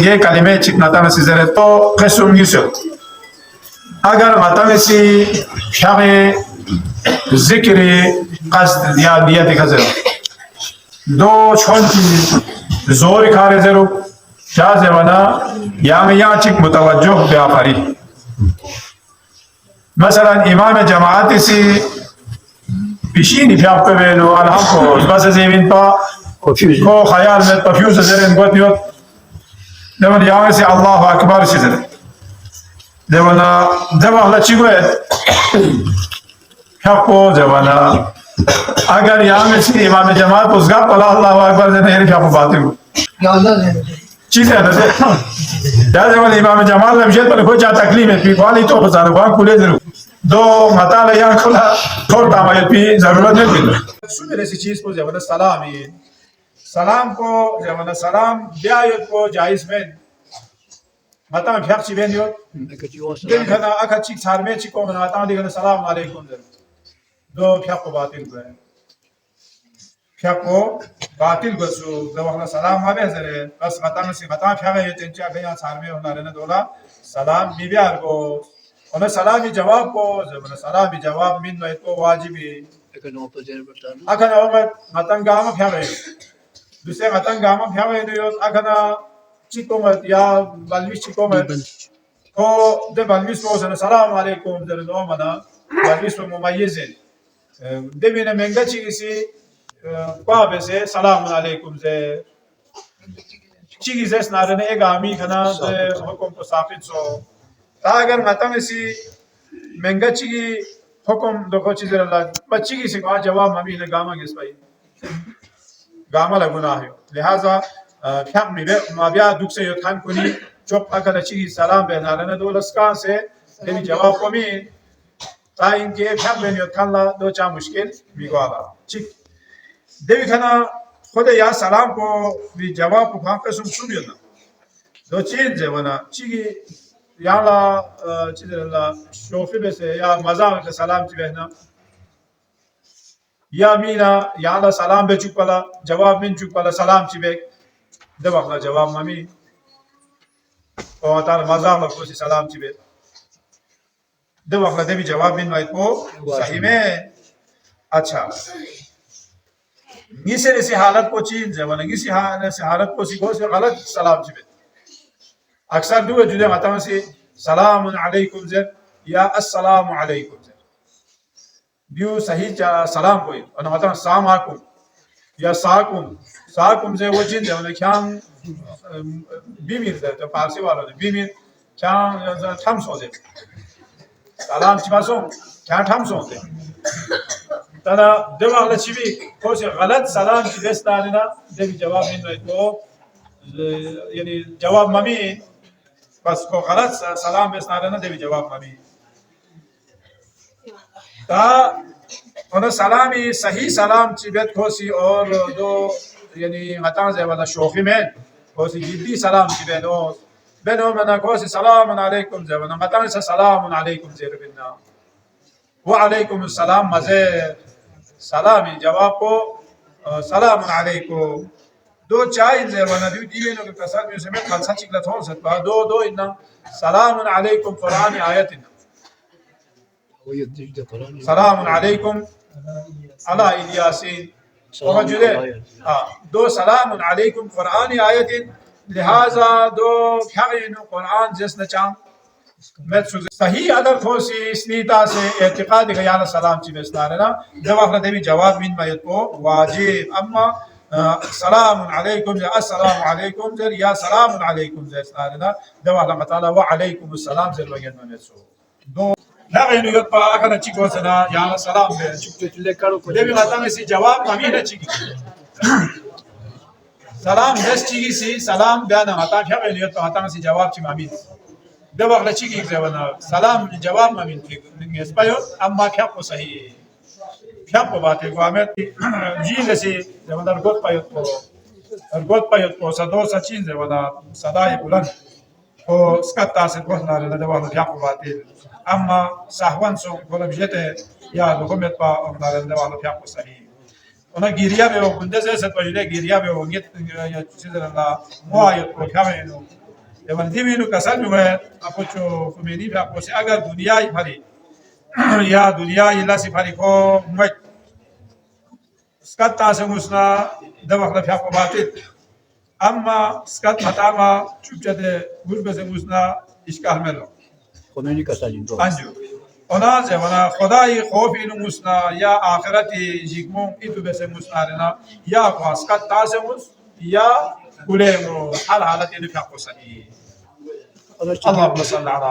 ये कलिमे चिकनाता में सिजरे तो कसम गिसो अगर माता में सी शामे जिक्र قصد या दिया दिखा जरो दो छोटी जोर खारे जरो क्या जवाना या में या चिक मुतवज्जो व्यापारी مثلا इमाम जमात सी पिशीनी व्याप पे लो अलहमको बस ज़मीन पा को ख्याल में तफ्यूज़ ज़रेन गोतियो देवन या में से अल्लाह अकबर सिजर देवना जब अल्लाह चिगो क्या जवाना अगर यहाँ में से इमाम जमात उसका पला अल्लाह अकबर से नहीं क्या बातें हो चीज़ है ना क्या जवान इमाम जमात लम्शेत पर कोई चाह तकलीफ है पीवाली तो बजाने वां कुले जरूर दो मताल यहाँ खुला थोड़ा मायल पी जरूरत नहीं पी सुन ऐसी चीज़ को जवान सलाम ही सलाम को जवान सलाम ब्यायत को जायज़ में मता में फ्याक चिबेन यो दिन खाना अका चिक चार में चिको मनाता हूँ दिखने सलाम वालेकुम दो फ्याक को बातिल को है फ्याक को बातिल को सो जब हम सलाम मारे जरे बस मता में से मता फ्याक है तेंचे अगर यहाँ चार में होना रहने दोला सलाम बिबियार को उन्हें सलामी जवाब को जब सलामी जवाब मिन में तो वाजिबी अगर ना मतंग गामा फ्याक है दूसरे मतंग गामा फ्याक है तो अगर ना चिको मत या बालविश चिको मत तो दे बालविश को जरे सलाम वालेकुम जरे दो मना बालविश को मुमायिज़ है देवीने महंगा चीज़ी पापे से सलाम वालेकुम से चीज़ ऐसे नारे ने एक आमी खाना हुक्म को साफ़ित सो तागर माता में सी महंगा चीज़ हुक्म दो को चीज़ रला बच्ची की सिक्वा जवाब मम्मी ने गामा किस भाई गामा लगुना है लिहाजा क्या माबिया दुख से योथान कुनी चुप अगर चीज़ सलाम बेनारे ने दो लस्का से देवी जवाब को मी ताइन के फ्याक बेन योथान ला दो चा मुश्किल बिगवाला चिक देवी खाना खुद या सलाम को भी जवाब को फांक सुन सुनियो ना दो चीज़ जवाना चिकी यहाँ ला चीज़ ला शोफी में से या मज़ा में सलाम चिबहना या मीना यहाँ ला सलाम बे चुपला जवाब मिन चुपला सलाम चिबे दे वक़्त जवाब ममी और तार मज़ा में कोई सलाम चिबे दो वक़्त देवी जवाब मिन वाइट को सही में अच्छा नीचे ऐसी हालत को चीज़ जवाना नीचे हालत को सिखो से गलत सलाम चिबे अक्सर दुए जुदे माता से सलाम अलैकुम ज़र या अस्सलाम अलैकुम ज़र बियो सही सलाम कोई और माता साम आकुम या साकुम से वो चीज़ जवाना क्या बीमिर तो पारसी वालों ने बीमिर क्या थम सोचे सलाम चिपासों क्या थम सोचे तना देवा वाला चिवी कोई गलत सलाम चिबेस्ता ना देवी जवाब नहीं रहे तो यानी जवाब मम्मी बस को गलत सलाम बेस्ता ना देवी जवाब मम्मी ता उन्हें सलामी सही सलाम चिबेत कोसी और दो यानी मतां से वाला शोफी में कोसी जिद्दी सलाम चिबेत और बेनो मना कोसी सलाम अलैकुम ज़वाना मतां से सलाम अलैकुम ज़ेरबिना वालेकुम सलाम मज़े सलामी जवाब को सलाम अलैकुम दो चाय ज़वाना दिवे नो के कसर में से मैं खालसा चिकला थोड़ सकता दो इन्ना सलाम अलैकुम कुरानी आयत इन्ना सलाम अलैकुम अला इलियासीन और जुदे दो सलाम अलैकुम कुरानी आयत लिहाजा दो फ़ियानो कुरान जिसने चाम सही अगर खोसी स्नीता से एतिक़ाद का याना सलाम ची बेस्तारे ना जब आपने देवी जवाब मिन मायत को वाजिब अम्मा सलाम अलैकुम या अस्सलाम अलैकुम जर या सलाम अलैकुम बेस्तारे ना जब आपने बताला व अलैकुम अस्सलाम जर वगैरह में सो दो ना इन्हें युद्ध पा अगर चिको से ना याना सलाम बे देवी माता में सी जवाब ममी ना चिकी सलाम दस चिकी सी सलाम बयाना माता क्या इन्हें युद्ध माता में सी जवाब ची ममी दो वक़्त चिकी ज़वाना सलाम जवाब ममीन के स्पायो अम्मा क्या को सही क्या को बातें को हमें जी जैसे ज़वाना अर्गोत पायो को सदो सचिन ज़वाना सदाई बुलंद को स्कत्ता से बहुत नारे ना ज़वाना क्या को बातें अम्मा साहवन सो बोला बिजते या लोगों पा और नारे ज़वाना क्या को सही उन्हें गिरिया में वो बुंदे से सत्वाजिले गिरिया में वो ये चीज़ ना मुआयत को क्या में Ewan timinu kasal juga apocho kumeni fa apoche agar dunia ifari ya dunia ila sifari ko mat skatta se musna damakla fi ako batit amma skat matama chupchade gurbe se musna ishkal melo Komeni kasalin do. anju ona je wana khudai khofi nu musna ya akhirati jikmon itu be se musna rena ya ko skatta se mus ya kulemo hala hala tinu fi ako sani اللهم صل على